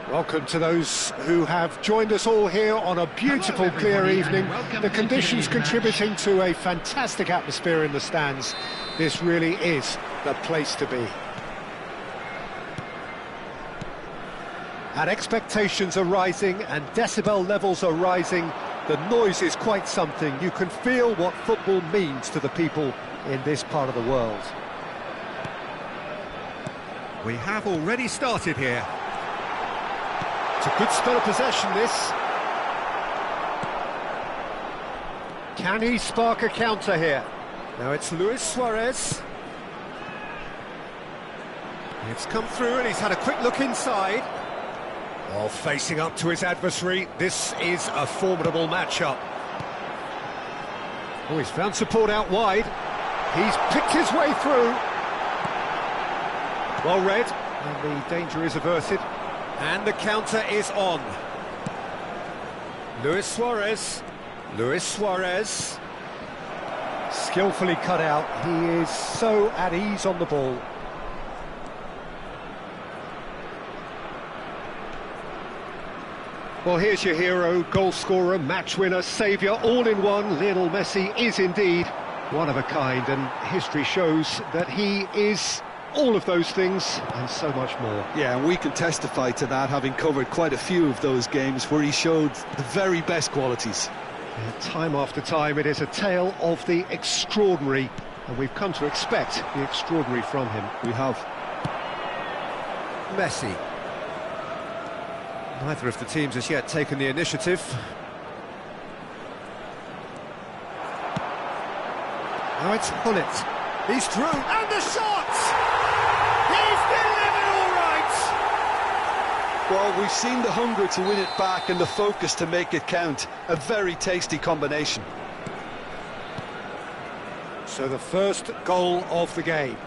Welcome to those who have joined us all here on a beautiful, clear evening. The conditions contributing to a fantastic atmosphere in the stands. This really is the place to be. And expectations are rising and decibel levels are rising. The noise is quite something. You can feel what football means to the people in this part of the world. We have already started here. It's a good spell of possession, this. Can he spark a counter here? Now it's Luis Suarez. It's come through and he's had a quick look inside. While facing up to his adversary, this is a formidable matchup. Oh, he's found support out wide. He's picked his way through. Well read, and the danger is averted. And the counter is on. Luis Suarez. Luis Suarez. Skillfully cut out. He is so at ease on the ball. Well, here's your hero, goal scorer, match winner, saviour, all in one. Lionel Messi is indeed one of a kind, and history shows that he is all of those things and so much more. Yeah, and we can testify to that, having covered quite a few of those games where he showed the very best qualities. Yeah, time after time, it is a tale of the extraordinary, and we've come to expect the extraordinary from him. We have. Messi. Neither of the teams has yet taken the initiative. Now it's Hullet. He's through, and the shot! He's delivered all right! Well, we've seen the hunger to win it back and the focus to make it count. A very tasty combination. So the first goal of the game.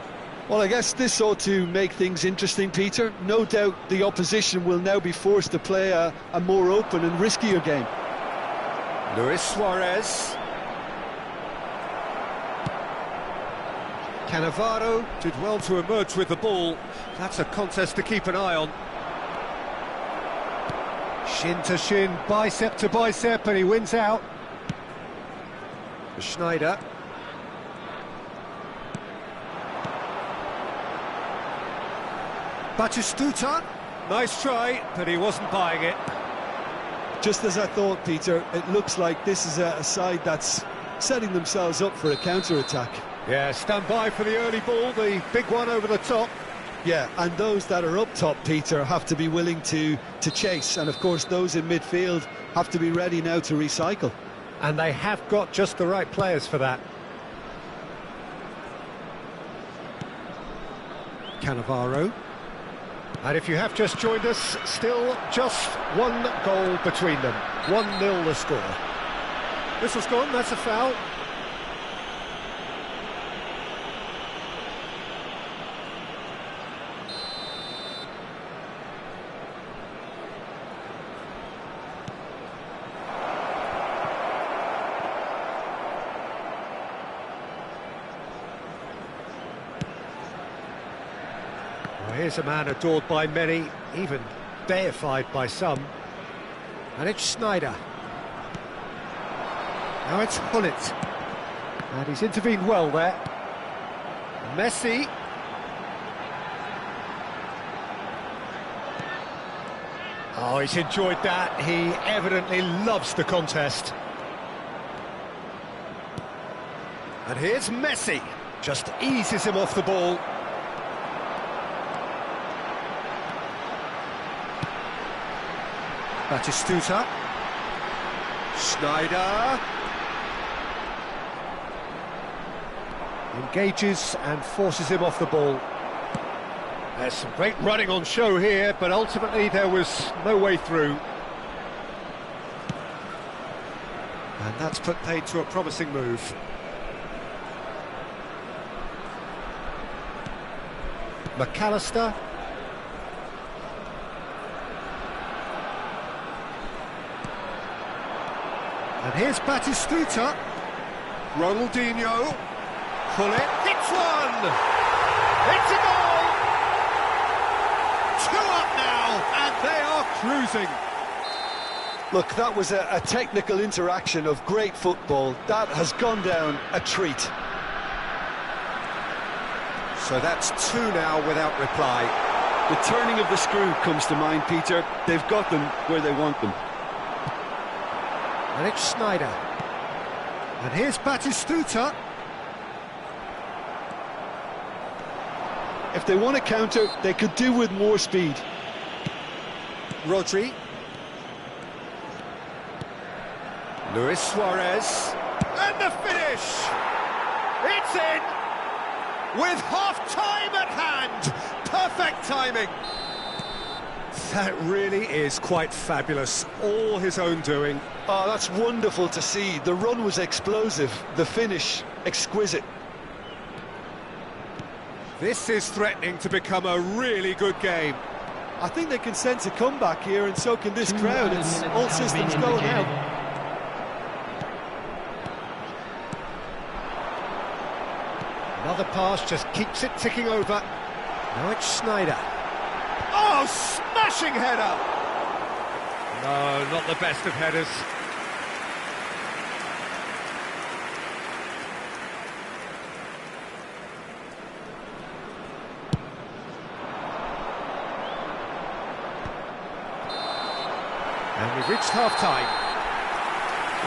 Well, I guess this ought to make things interesting, Peter. No doubt the opposition will now be forced to play a more open and riskier game. Luis Suarez. Cannavaro did well to emerge with the ball. That's a contest to keep an eye on. Shin to shin, bicep to bicep, and he wins out. Schneider. Batistuta, nice try, but he wasn't buying it. Just as I thought, Peter, it looks like this is a side that's setting themselves up for a counter-attack. Yeah, stand by for the early ball, the big one over the top. Yeah, and those that are up top, Peter, have to be willing to chase. And, of course, those in midfield have to be ready now to recycle. And they have got just the right players for that. Cannavaro. And if you have just joined us, still just one goal between them. 1-0 the score. Whistle's gone, that's a foul. Well, here's a man adored by many, even deified by some. And it's Snyder. Now it's Hullet. And he's intervened well there. Messi. Oh, he's enjoyed that. He evidently loves the contest. And here's Messi. Just eases him off the ball. Batistuta. Snyder. Engages and forces him off the ball. There's some great running on show here, but ultimately there was no way through. And that's put paid to a promising move. McAllister. And here's Batistuta. Ronaldinho. Hullet hits one! It's a goal! 2 up now, and they are cruising. Look, that was a technical interaction of great football. That has gone down a treat. So that's 2 now without reply. The turning of the screw comes to mind, Peter. They've got them where they want them. And it's Snyder. And here's Batistuta. If they want to counter, they could do with more speed. Rodri. Luis Suarez. And the finish! It's in! With half-time at hand! Perfect timing! That really is quite fabulous. All his own doing. Oh, that's wonderful to see. The run was explosive, the finish exquisite. This is threatening to become a really good game. I think they can sense a comeback here, and so can this crowd. It's all systems go now. Another pass just keeps it ticking over. Now it's Snyder. Oh, smashing header! No, not the best of headers. And we've reached half-time.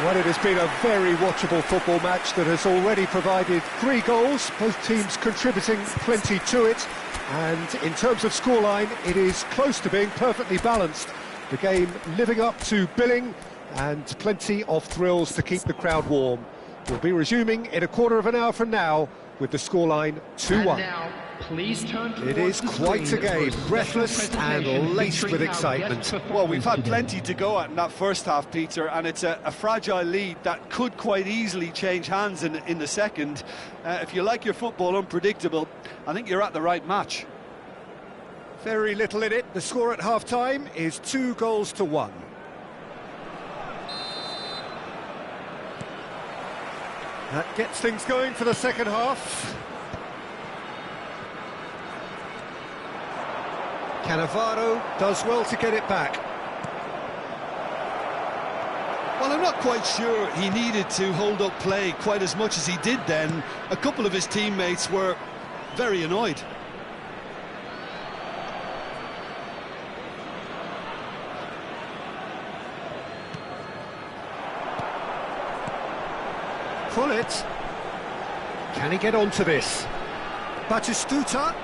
Well, it has been a very watchable football match that has already provided 3 goals, both teams contributing plenty to it. And in terms of scoreline, it is close to being perfectly balanced. The game living up to billing and plenty of thrills to keep the crowd warm. We'll be resuming in a quarter of an hour from now with the scoreline 2-1. Please turn it is quite a game, breathless and laced with excitement. Well, we've had plenty to go at in that first half, Peter, and it's a fragile lead that could quite easily change hands in the second. If you like your football unpredictable, I think you're at the right match. Very little in it. The score at half-time is 2-1. That gets things going for the second half. Cannavaro does well to get it back. Well, I'm not quite sure he needed to hold up play quite as much as he did then. A couple of his teammates were very annoyed. pull it. Can he get onto this? Batistuta.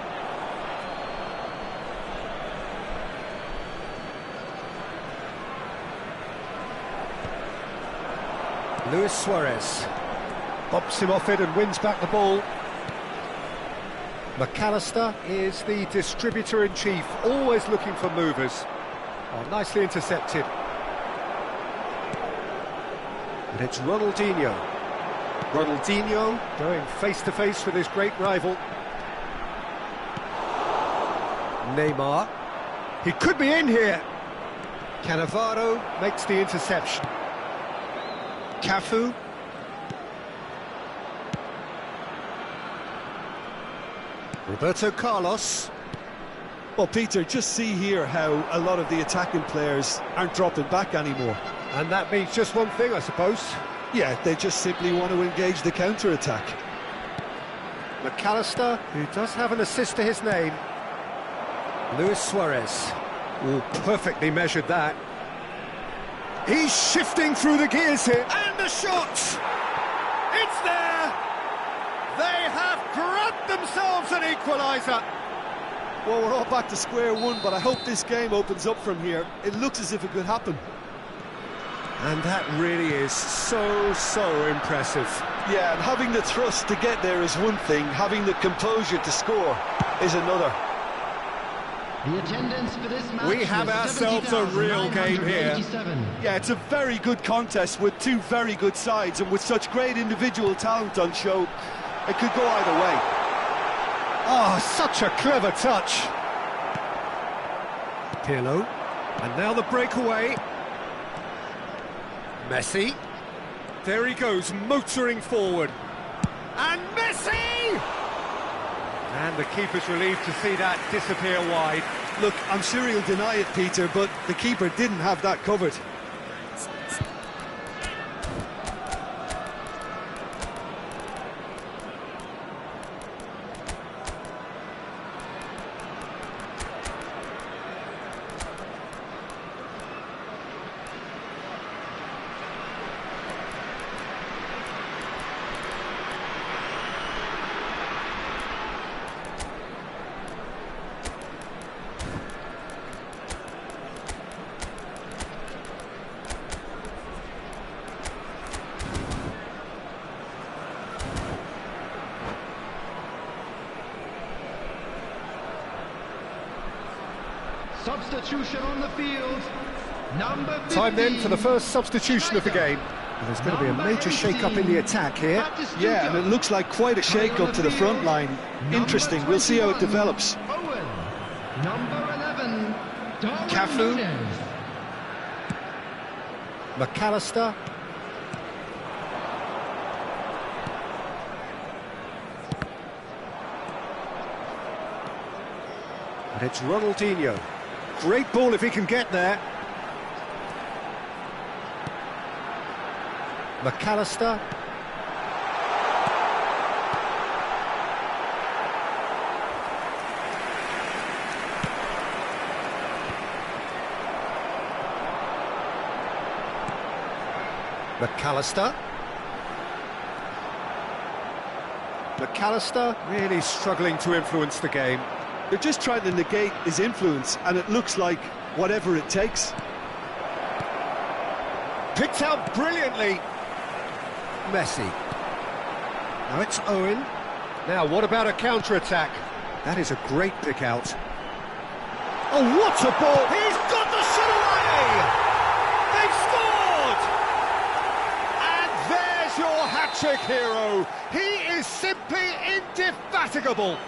Luis Suarez bops him off it and wins back the ball. McAllister is the distributor-in-chief, always looking for movers. Oh, nicely intercepted. And it's Ronaldinho. Ronaldinho going face-to-face with his great rival. Neymar. He could be in here. Cannavaro makes the interception. Cafu. Roberto Carlos. Well, Peter, just see here how a lot of the attacking players aren't dropping back anymore. And that means just one thing, I suppose. Yeah, they just simply want to engage the counter-attack. McAllister, who does have an assist to his name. Luis Suarez. Oh, perfectly measured that. He's shifting through the gears here. And the shot! It's there! They have grabbed themselves an equaliser. Well, we're all back to square one, but I hope this game opens up from here. It looks as if it could happen. And that really is so impressive. Yeah, and having the thrust to get there is one thing, having the composure to score is another. The attendance for this match We have ourselves a real game here. Yeah, it's a very good contest with two very good sides, and with such great individual talent on show, it could go either way. Oh, such a clever touch. Pirlo. And now the breakaway. Messi. There he goes, motoring forward. And Messi! And the keeper's relieved to see that disappear wide. Look, I'm sure he'll deny it, Peter, but the keeper didn't have that covered. Substitution on the field. Number 15. Time then for the first substitution of the game. There's going to be a major shake-up in the attack here. Yeah, and it looks like quite a shake-up to the front line. Interesting, we'll see how it develops. Owen. Number 11. Cafu. McAllister. And it's Ronaldinho. Great ball if he can get there. McAllister. McAllister. McAllister really struggling to influence the game. They're just trying to negate his influence, and it looks like whatever it takes. Picked out brilliantly. Messi. Now it's Owen. Now what about a counter-attack? That is a great pick out. Oh, what a ball! He's got the shot away! They've scored! And there's your hat-trick hero. He is simply indefatigable.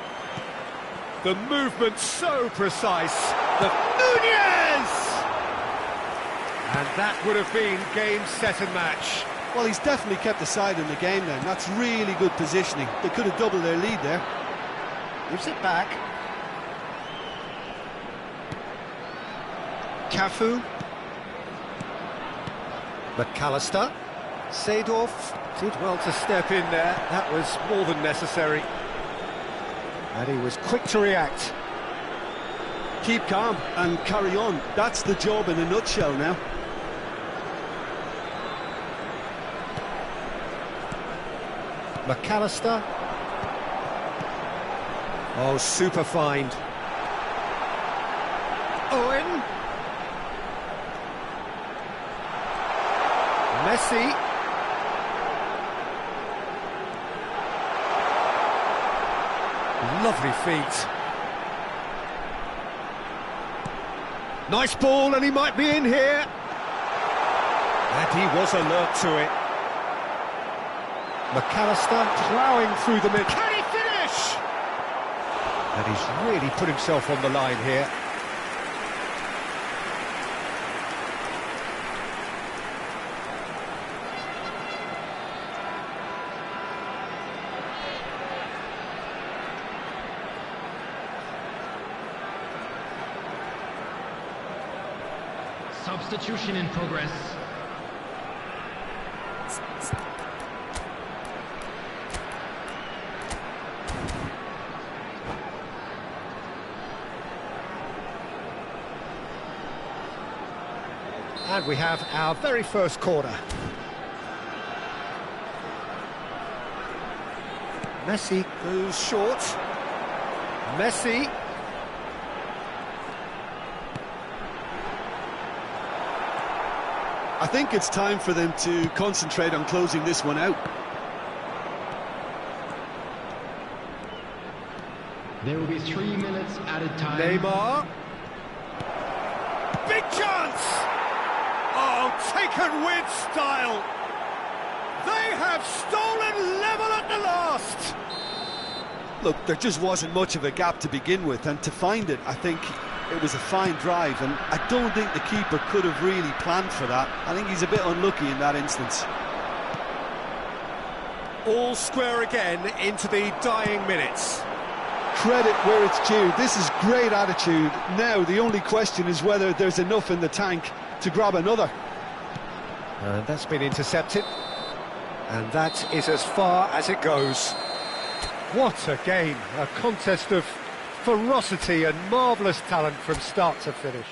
The movement so precise. The Nunez! And that would have been game, set and match. Well, he's definitely kept the side in the game then. That's really good positioning. They could have doubled their lead there. Gives it back. Cafu. McAllister. Seedorf did well to step in there. That was more than necessary. And he was quick to react. Keep calm and carry on. That's the job in a nutshell now. McAllister. Oh, super find. Owen. Messi. Lovely feet. Nice ball, and he might be in here. And he was alert to it. McAllister ploughing through the middle. Can he finish? And he's really put himself on the line here. Substitution in progress. And we have our very first corner. Messi goes short. Messi. I think it's time for them to concentrate on closing this one out. There will be 3 minutes added time. Neymar. Big chance! Oh, taken with style. They have stolen level at the last. Look, there just wasn't much of a gap to begin with, and to find it, I think it was a fine drive, and I don't think the keeper could have really planned for that. I think he's a bit unlucky in that instance. All square again into the dying minutes. Credit where it's due. This is great attitude. Now, the only question is whether there's enough in the tank to grab another. And that's been intercepted. And that is as far as it goes. What a game. A contest of ferocity and marvellous talent from start to finish.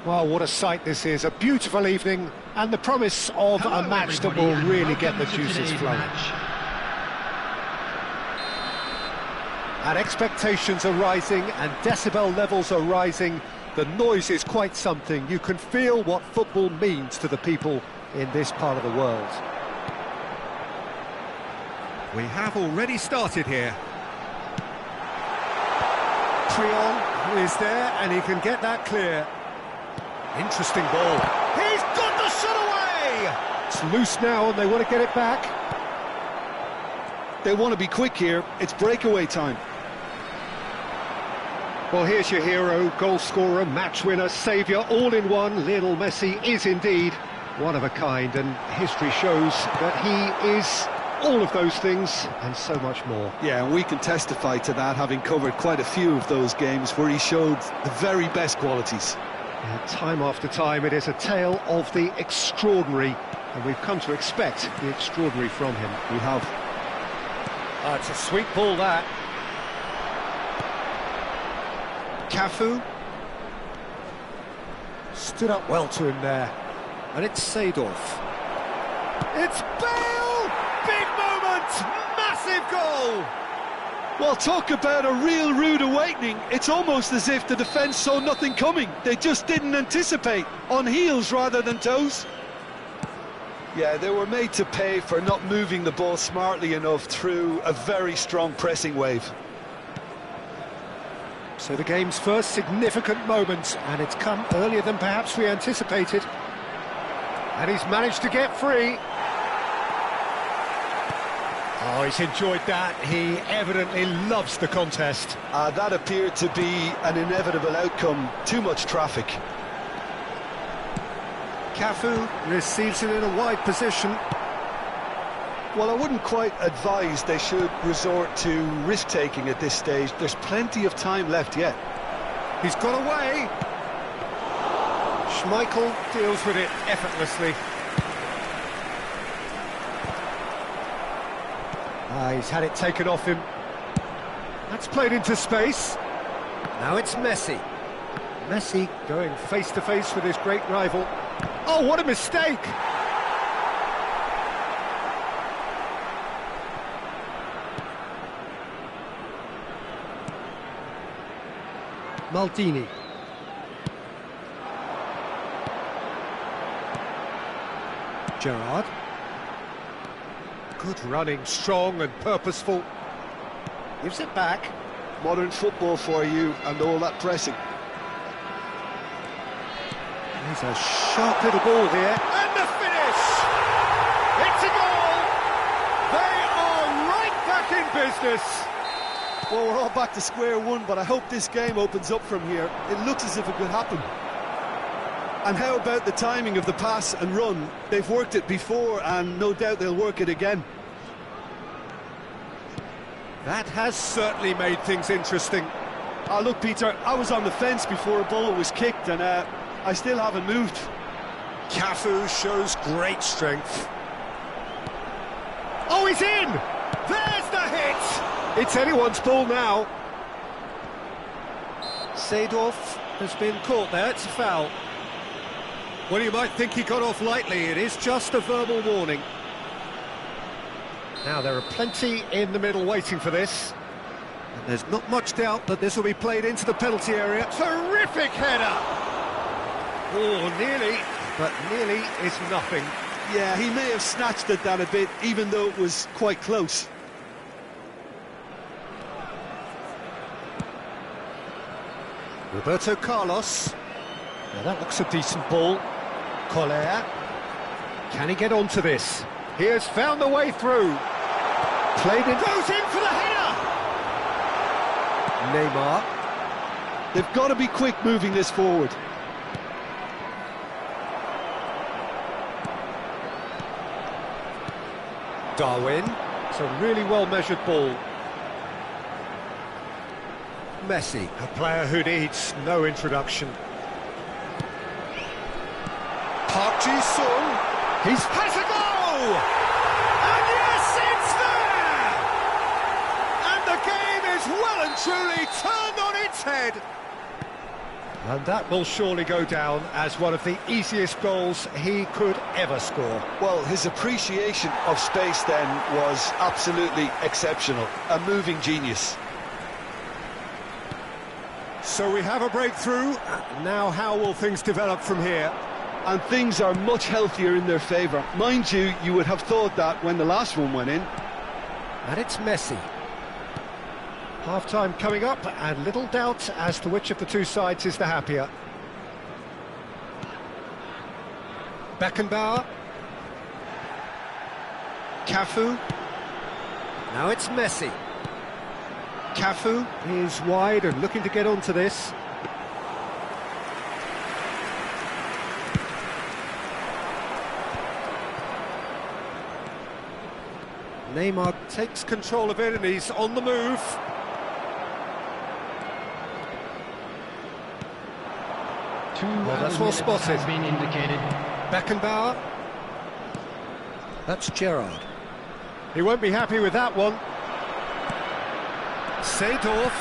Well, what a sight this is, a beautiful evening, and the promise of Hello, a match that everybody, will and really get the welcome to juices today's flowing. match. And expectations are rising, and decibel levels are rising. The noise is quite something. You can feel what football means to the people in this part of the world. We have already started here. Trion is there, and he can get that clear. Interesting ball. He's got the shot away! It's loose now, and they want to get it back. They want to be quick here. It's breakaway time. Well, here's your hero, goal scorer, match winner, saviour, all in one. Lionel Messi is indeed one of a kind, and history shows that he is all of those things and so much more. Yeah, and we can testify to that, having covered quite a few of those games where he showed the very best qualities. And time after time, it is a tale of the extraordinary, and we've come to expect the extraordinary from him. We have. It's a sweet ball, that. Cafu stood up well to him there, and it's Seedorf. It's Bale! Big moment! Massive goal! Well, talk about a real rude awakening. It's almost as if the defence saw nothing coming. They just didn't anticipate, on heels rather than toes. Yeah, they were made to pay for not moving the ball smartly enough through a very strong pressing wave. So the game's first significant moment, and it's come earlier than perhaps we anticipated. And he's managed to get free. Oh, he's enjoyed that. He evidently loves the contest. That appeared to be an inevitable outcome. Too much traffic. Cafu receives it in a wide position. Well, I wouldn't quite advise they should resort to risk-taking at this stage. There's plenty of time left yet. He's got away. Schmeichel deals with it effortlessly. He's had it taken off him. That's played into space. Now it's Messi. Messi going face-to-face with his great rival. Oh, what a mistake! Maldini. Gerrard. Good running, strong and purposeful. Gives it back. Modern football for you and all that pressing. There's a sharp little ball here. And the finish! It's a goal! They are right back in business! Well, we're all back to square one, but I hope this game opens up from here. It looks as if it could happen. And how about the timing of the pass and run? They've worked it before, and no doubt they'll work it again. That has certainly made things interesting. Look, Peter, I was on the fence before a ball was kicked, and I still haven't moved. Cafu shows great strength. Oh, he's in! There's the hit! It's anyone's ball now. Seedorf has been caught there, it's a foul. Well, you might think he got off lightly, it is just a verbal warning. Now, there are plenty in the middle waiting for this. And there's not much doubt that this will be played into the penalty area. Terrific header! Oh, nearly, but nearly is nothing. Yeah, he may have snatched at that a bit, even though it was quite close. Roberto Carlos. Now that looks a decent ball. Collier. Can he get onto this? He has found the way through. Played in. Goes in for the header! Neymar. They've got to be quick moving this forward. Darwin. It's a really well-measured ball. Messi, a player who needs no introduction. Park Ji-sung, has a goal! And yes, it's there! And the game is well and truly turned on its head. And that will surely go down as one of the easiest goals he could ever score. Well, his appreciation of space then was absolutely exceptional. A moving genius. So we have a breakthrough. Now how will things develop from here? And things are much healthier in their favour. Mind you, you would have thought that when the last one went in. And it's Messi. Half-time coming up, and little doubt as to which of the two sides is the happier. Beckenbauer. Cafu. Now it's Messi. Cafu is wide and looking to get onto this. Neymar takes control of it and he's on the move. Well, that's well spotted. Has been indicated. Beckenbauer. That's Gerrard. He won't be happy with that one. Seedorf.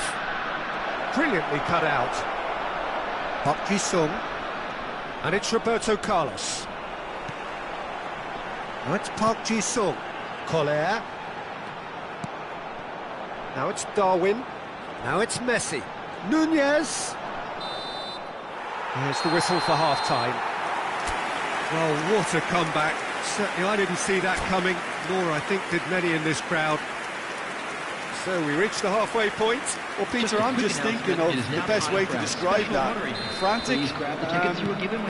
Brilliantly cut out. Park Ji-sung. And it's Roberto Carlos. Now it's Park Ji-sung. Collier. Now it's Darwin. Now it's Messi. Nunez. Here's the whistle for half-time. Well, what a comeback. Certainly I didn't see that coming, nor I think did many in this crowd. So we reach the halfway point. Well, Peter, I'm just thinking of the best way to describe that. Frantic,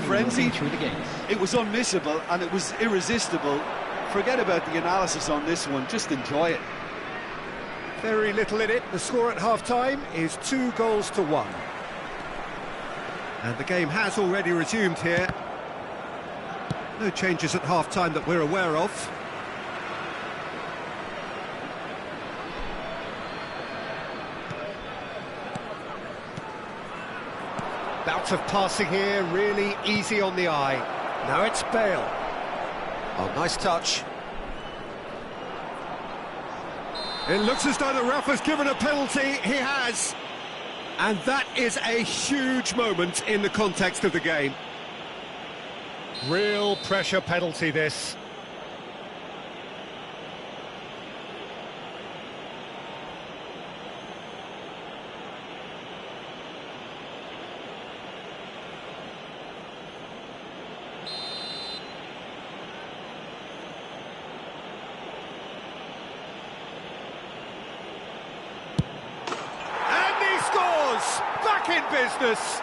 frenzied. It was unmissable and it was irresistible. Forget about the analysis on this one, just enjoy it. Very little in it. The score at half-time is 2-1. And the game has already resumed here. No changes at half-time that we're aware of. Bout of passing here, really easy on the eye. Now it's Bale. Oh, nice touch. It looks as though the ref has given a penalty. He has. And that is a huge moment in the context of the game. Real pressure penalty, this. Back in business.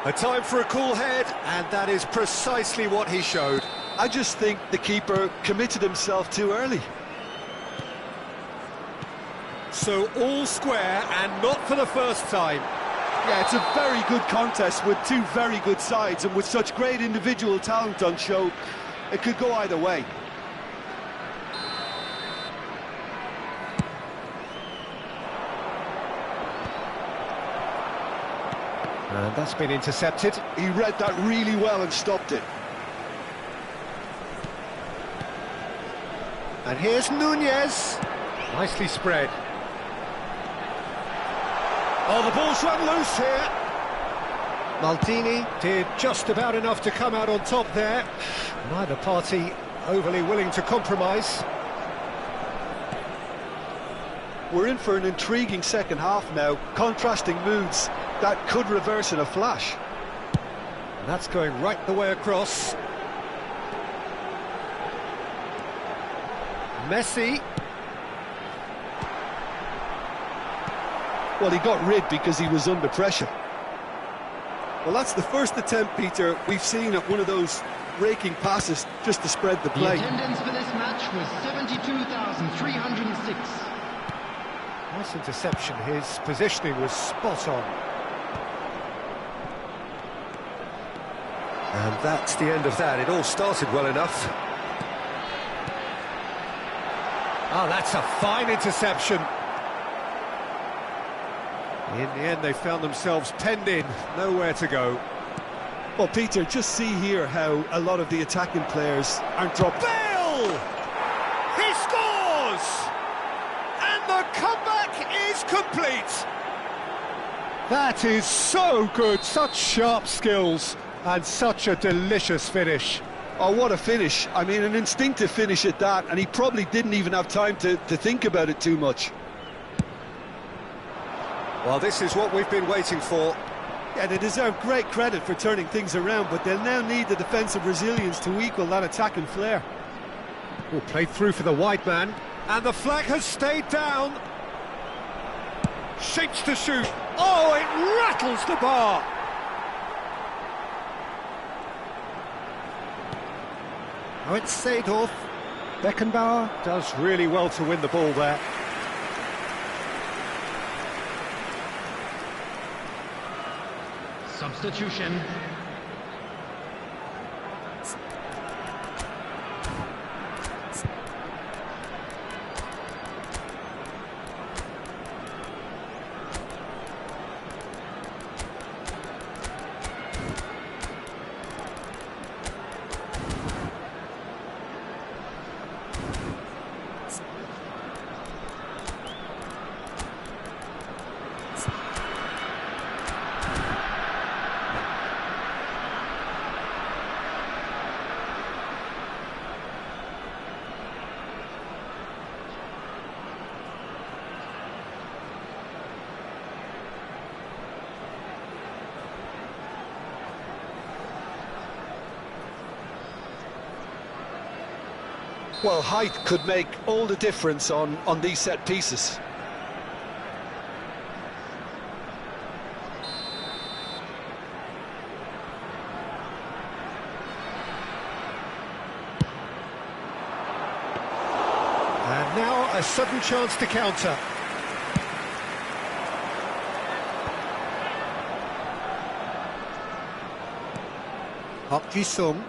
A time for a cool head, and that is precisely what he showed. I just think the keeper committed himself too early. So all square, and not for the first time. Yeah, it's a very good contest with two very good sides, and with such great individual talent on show, it could go either way. And that's been intercepted. He read that really well and stopped it. And here's Nunez. Nicely spread. Oh, the ball's run loose here. Maldini did just about enough to come out on top there. Neither party overly willing to compromise. We're in for an intriguing second half now. Contrasting moods that could reverse in a flash. And that's going right the way across. Messi. Well, he got rid because he was under pressure. Well, that's the first attempt, Peter, we've seen at one of those raking passes just to spread the play. The attendance for this match was 72,306. Nice interception. His positioning was spot on. And that's the end of that. It all started well enough. Oh, that's a fine interception. In the end, they found themselves penned in, nowhere to go. Well, Peter, just see here how a lot of the attacking players aren't dropped. Bale! He scores! And the comeback is complete. That is so good, such sharp skills, and such a delicious finish. Oh, what a finish. I mean, an instinctive finish at that, and he probably didn't even have time to think about it too much. Well, this is what we've been waiting for. Yeah, they deserve great credit for turning things around, but they'll now need the defensive resilience to equal that attacking flair. Oh, played through for the wide man, and the flag has stayed down. Shapes to shoot. Oh, it rattles the bar. Now it's Seedorf. Beckenbauer does really well to win the ball there. Substitution. Well, height could make all the difference on these set pieces. And now a sudden chance to counter. Park Ji-sung.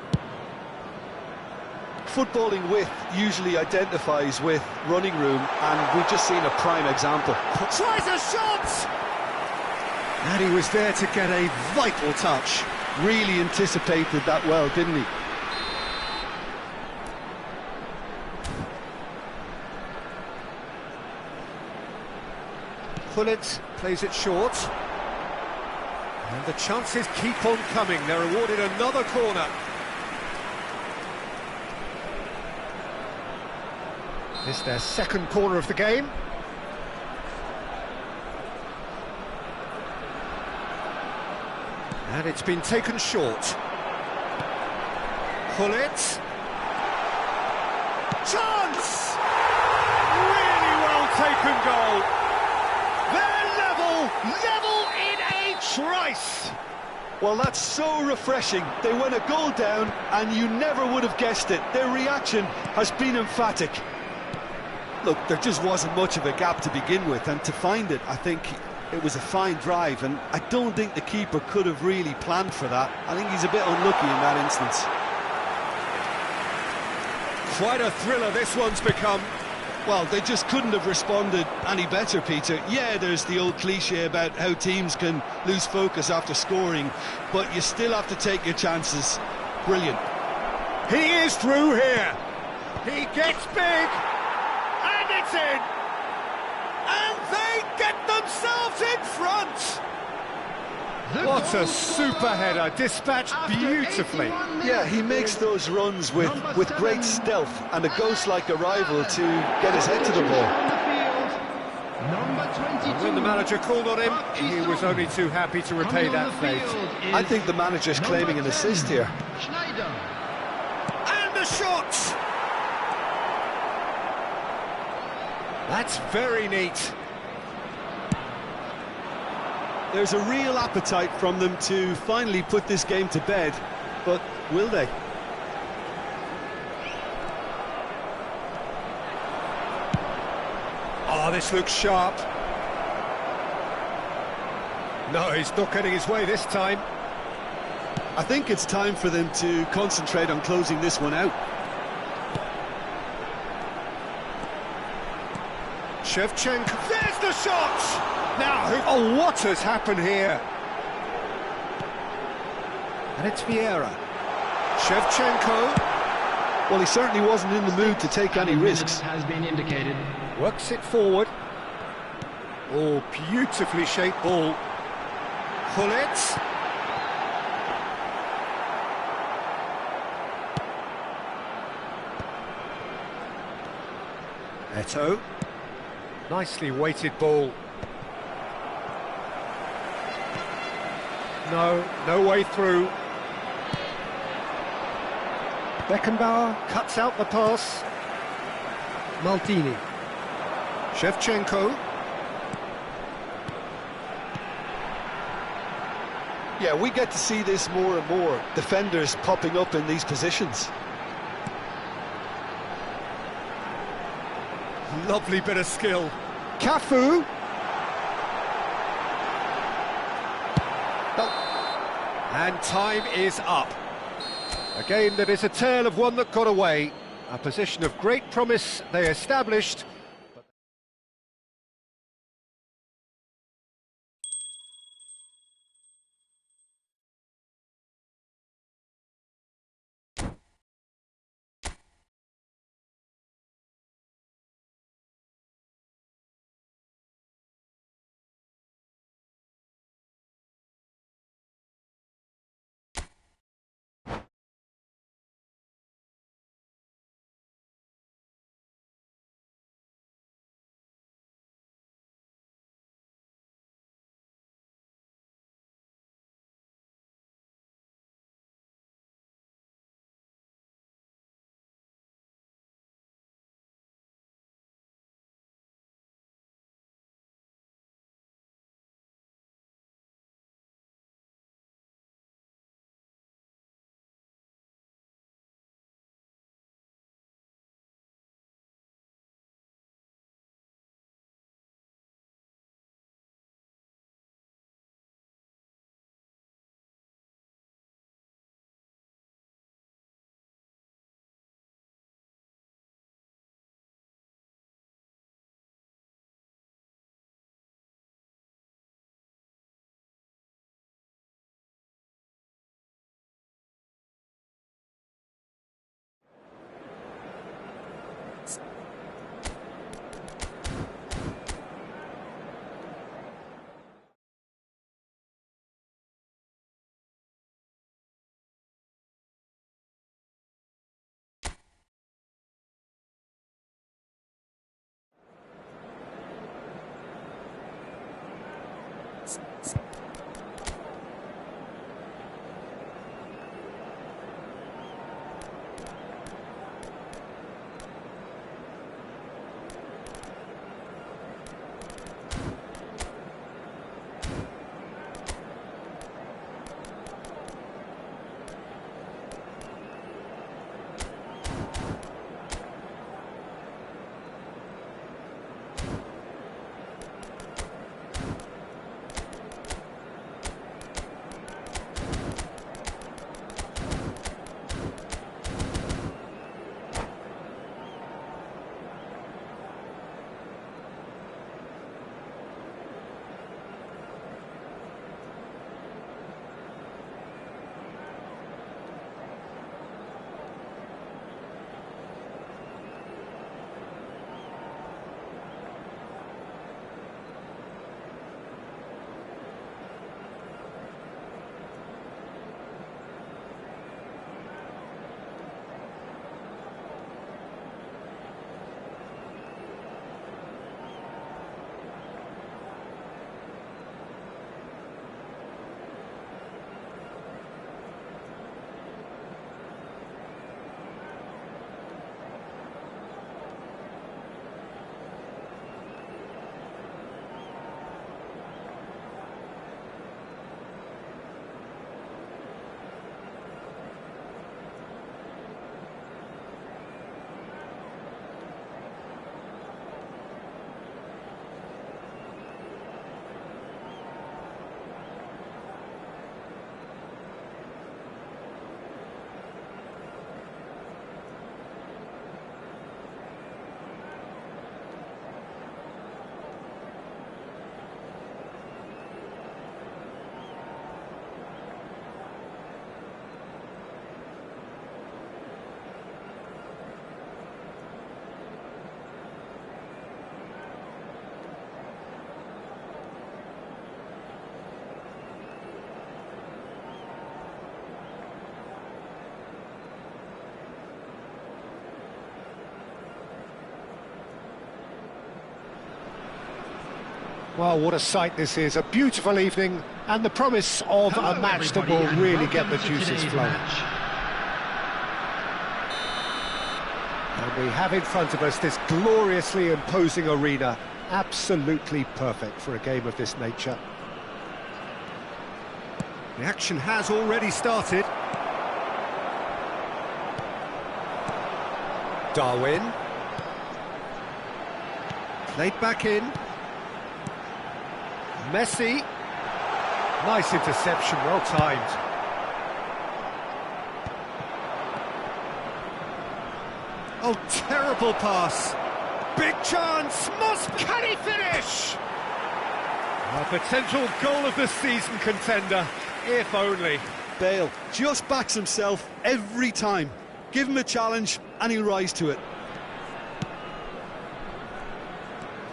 Footballing width usually identifies with running room, and we've just seen a prime example. Tries a shot! And he was there to get a vital touch. Really anticipated that well, didn't he? Pullet plays it short. And the chances keep on coming. They're awarded another corner. This their second corner of the game. And it's been taken short. Pullet. Chance! Really well taken goal. They're level in a trice. Well, that's so refreshing. They went a goal down, and you never would have guessed it. Their reaction has been emphatic. Look, there just wasn't much of a gap to begin with, and to find it, I think it was a fine drive, and I don't think the keeper could have really planned for that. I think he's a bit unlucky in that instance. Quite a thriller this one's become. Well, they just couldn't have responded any better, Peter. Yeah, there's the old cliche about how teams can lose focus after scoring, but you still have to take your chances. Brilliant. He is through here. He gets big. And it's in! And they get themselves in front! What a super header, dispatched beautifully. Yeah, he makes those runs with great stealth and a ghost-like arrival to get his head to the ball. And when the manager called on him, he was only too happy to repay that fate. I think the manager's claiming an assist here. And the shot! That's very neat. There's a real appetite from them to finally put this game to bed, but will they? Oh, this looks sharp. No, he's not getting his way this time. I think it's time for them to concentrate on closing this one out. Shevchenko, there's the shot! Now, oh, what has happened here? And it's Vieira. Shevchenko. Well, he certainly wasn't in the mood to take any risks. Has been indicated. Works it forward. Oh, beautifully shaped ball. pull it. Eto. Nicely weighted ball. No way through. Beckenbauer cuts out the pass. Maldini. Shevchenko. Yeah, we get to see this more and more. Defenders popping up in these positions. Lovely bit of skill. Cafu. And time is up. A game that is a tale of one that got away. A position of great promise they established, Well, what a sight this is, a beautiful evening, and the promise of Hello, a match that everybody, will and really get the welcome to juices today's flowing. match. And we have in front of us this gloriously imposing arena, absolutely perfect for a game of this nature. The action has already started. Darwin. Played back in. Messi. Nice interception, well timed. Oh, terrible pass. Big chance. Can he finish? A potential goal of the season contender, if only. Bale just backs himself every time. Give him a challenge and he'll rise to it.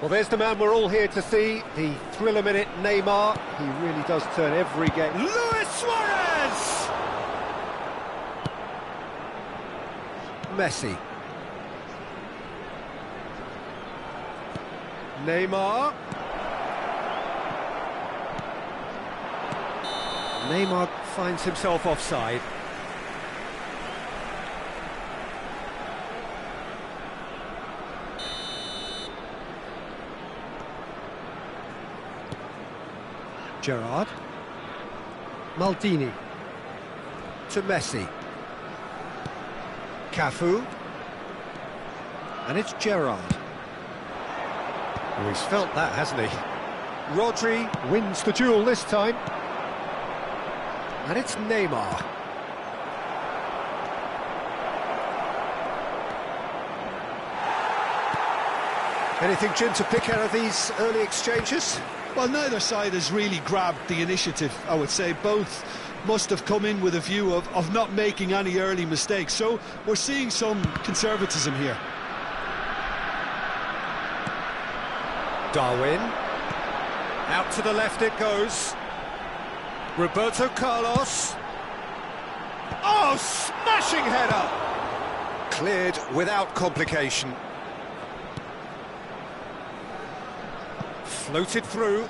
Well, there's the man we're all here to see, the thriller-minute Neymar. He really does turn every game. Luis Suarez! Messi. Neymar. Neymar finds himself offside. Gerrard. Maldini. To Messi. Cafu. And it's Gerrard. Oh, he's felt that, hasn't he? Rodri wins the duel this time. And it's Neymar. Anything, Jim, to pick out of these early exchanges? Well, neither side has really grabbed the initiative, I would say. Both must have come in with a view of not making any early mistakes. So we're seeing some conservatism here. Darwin. Out to the left it goes. Roberto Carlos. Oh, smashing header! Cleared without complication. Floated through.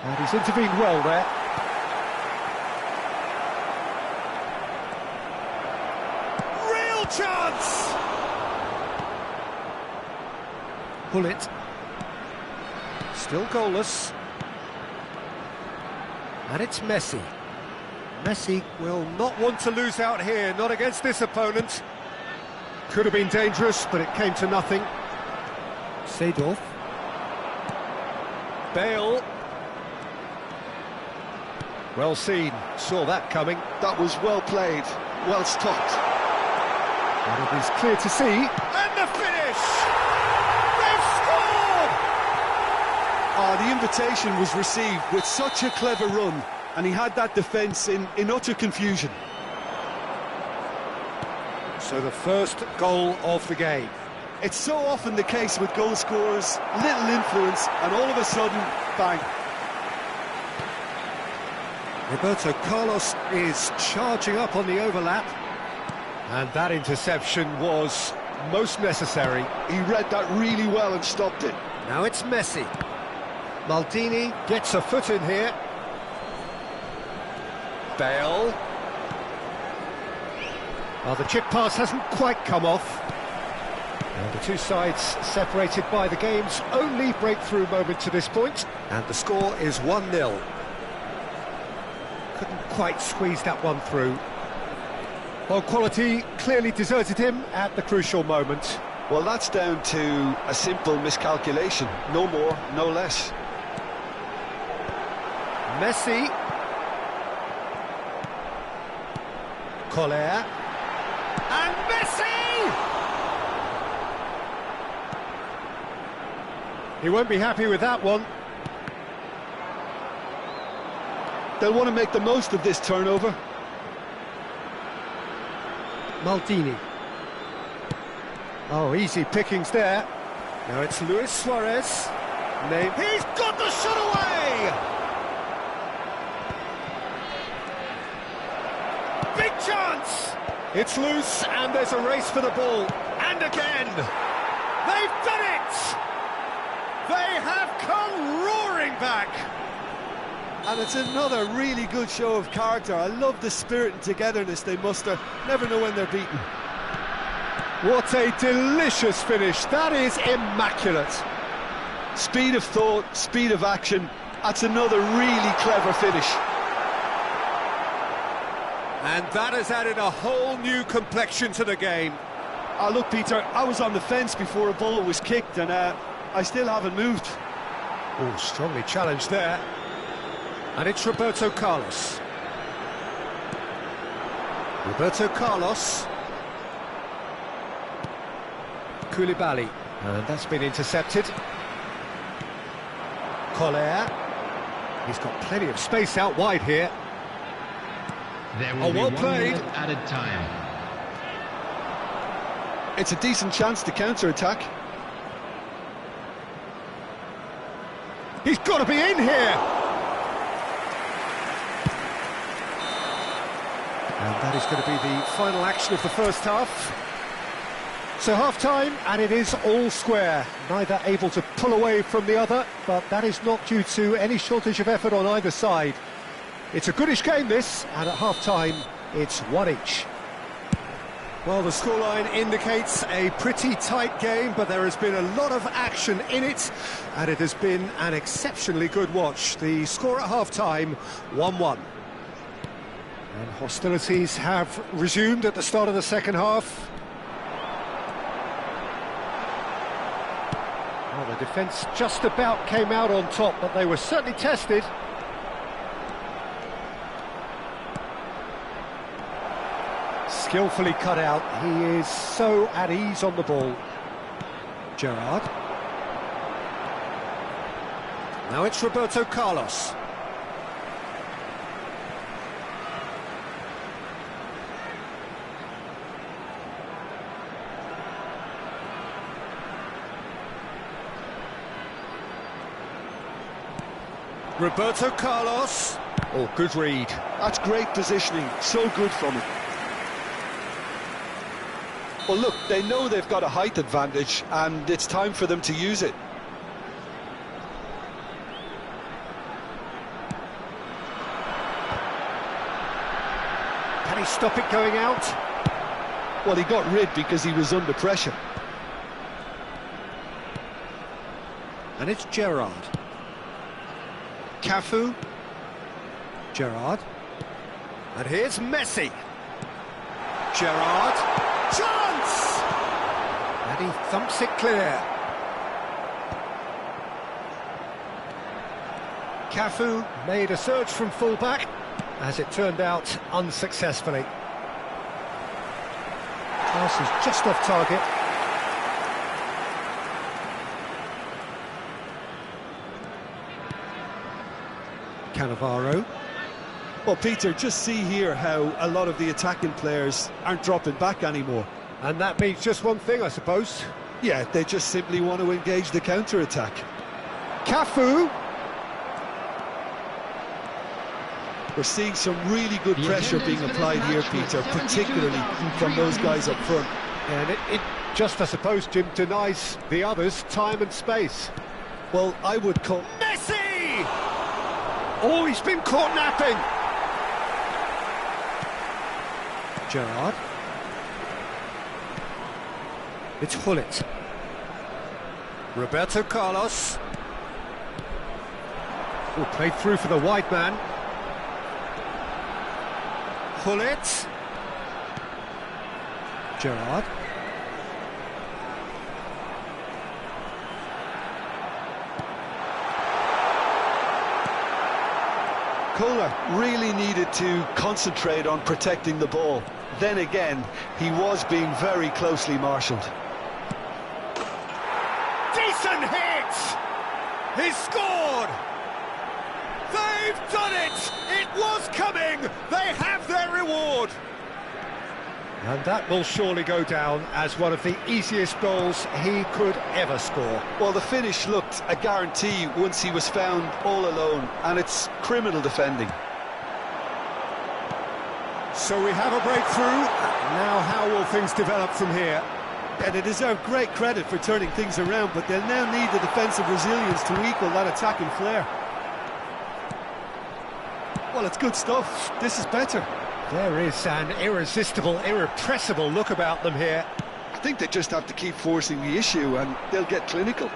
And he's intervened well there. Real chance! Bullet. Still goalless. And it's Messi. Messi will not want to lose out here, not against this opponent. Could have been dangerous, but it came to nothing. Seedorf. Bale. Well seen, saw that coming. That was well played, well stopped. And it is clear to see. And the finish! They've scored! Oh, the invitation was received with such a clever run, and he had that defence in utter confusion. So the first goal of the game. It's so often the case with goal scorers, little influence, and all of a sudden, bang. Roberto Carlos is charging up on the overlap. And that interception was most necessary. He read that really well and stopped it. Now it's Messi. Maldini gets a foot in here. Bale. Well, the chip pass hasn't quite come off. And the two sides separated by the game's only breakthrough moment to this point. And the score is 1-0. Couldn't quite squeeze that one through. Well, quality clearly deserted him at the crucial moment. Well, that's down to a simple miscalculation. No more, no less. Messi. Collier. And Messi! He won't be happy with that one. They'll want to make the most of this turnover. Maldini. Oh, easy pickings there. Now it's Luis Suarez. He's got the shot away! Big chance! It's loose, and there's a race for the ball. And again! They've done it! They have come roaring back. And it's another really good show of character. I love the spirit and togetherness they muster. Never know when they're beaten. What a delicious finish. That is immaculate. Speed of thought, speed of action. That's another really clever finish. And that has added a whole new complexion to the game. Oh, look, Peter, I was on the fence before a ball was kicked, and I still haven't moved. Oh, strongly challenged there. And it's Roberto Carlos. Roberto Carlos. Koulibaly. And that's been intercepted. Collier. He's got plenty of space out wide here. There will be well 1 played. minute added time. It's a decent chance to counter-attack. He's got to be in here! And that is going to be the final action of the first half. So half-time, and it is all square. Neither able to pull away from the other, but that is not due to any shortage of effort on either side. It's a goodish game, this, and at half-time, it's 1 each. Well, the scoreline indicates a pretty tight game, but there has been a lot of action in it, and it has been an exceptionally good watch. The score at half-time, 1-1. And hostilities have resumed at the start of the second half. Well, the defence just about came out on top, but they were certainly tested. Skillfully cut out. He is so at ease on the ball. Gerrard. Now it's Roberto Carlos. Roberto Carlos. Oh, good read. That's great positioning, so good from him. Well, look, they know they've got a height advantage, and it's time for them to use it. Can he stop it going out? Well, he got rid because he was under pressure. And it's Gerrard. Cafu. Gerrard. And here's Messi. Gerrard. Chance! And he thumps it clear. Cafu made a surge from full-back, as it turned out, unsuccessfully. Pass is just off target. Cannavaro. Well, Peter, just see here how a lot of the attacking players aren't dropping back anymore. And that means just one thing, I suppose. Yeah, they just simply want to engage the counter-attack. Cafu. We're seeing some really good pressure being applied here, Peter, particularly from those guys up front. And it just, I suppose, Jim, denies the others time and space. Well, I would call... Messi! Oh, he's been caught napping! Gerrard. It's Hullet. Roberto Carlos. Oh, played through for the wide man. Hullet. Gerrard. Kohler really needed to concentrate on protecting the ball. Then again, he was being very closely marshalled. Decent hit! He's scored! They've done it! It was coming! They have their reward! And that will surely go down as one of the easiest goals he could ever score. Well, the finish looked a guarantee once he was found all alone, and it's criminal defending. So we have a breakthrough. Now how will things develop from here? Yeah, they deserve great credit for turning things around, but they'll now need the defensive resilience to equal that attacking flair. Well, it's good stuff. This is better. There is an irresistible, irrepressible look about them here. I think they just have to keep forcing the issue and they'll get clinical.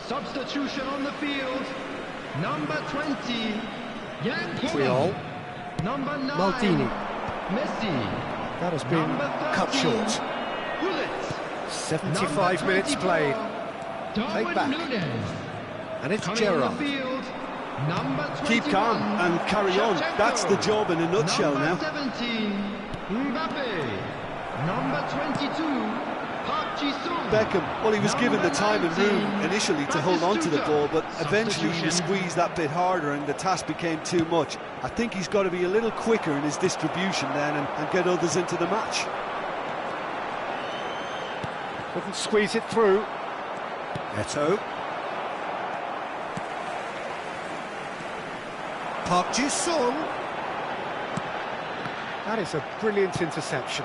Substitution on the field. Number 20, Gaca. Creole. Number 9, Maldini. Messi. That has been Number 13, cut short. Bullet. 75 Number minutes 24, played. Darwin back. Núñez. And it's Coming on Gerrard. the field, number 21, Keep calm and carry on. That's the job in a nutshell number now. 17, Mbappe. Number 22, Park Ji-sung. Beckham, well, he was given the time and room initially to hold on to the ball, but eventually he was squeezed that bit harder and the task became too much. I think he's got to be a little quicker in his distribution then and get others into the match. Couldn't squeeze it through. Eto. Park Ji-sung. That is a brilliant interception.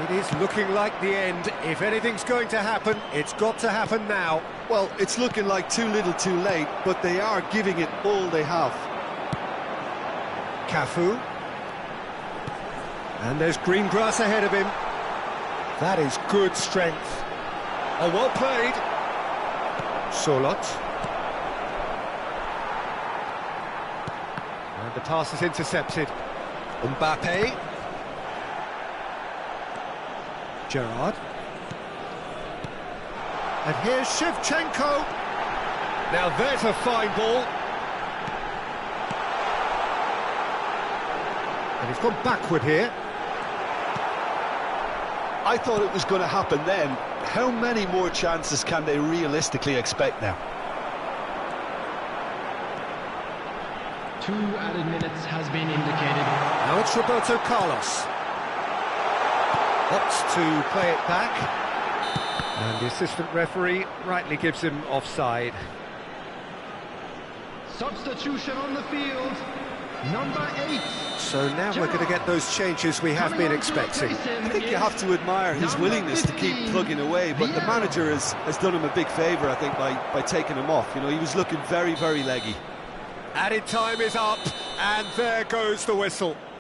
It is looking like the end. If anything's going to happen, it's got to happen now. Well, it's looking like too little too late, but they are giving it all they have. Cafu. And there's green grass ahead of him. That is good strength. Oh, well played. Solot. And the pass is intercepted. Mbappe. Gerrard. And here's Shevchenko. Now there's a fine ball. And he's gone backward here. I thought it was going to happen then. How many more chances can they realistically expect now? 2 added minutes has been indicated. Now it's Roberto Carlos. Opts to play it back. And the assistant referee rightly gives him offside. Substitution on the field, number 8. So now we're going to get those changes we have been expecting. I think you have to admire his willingness to keep plugging away, but the manager has done him a big favour, I think, by taking him off. You know, he was looking very, very leggy. Added time is up, and there goes the whistle.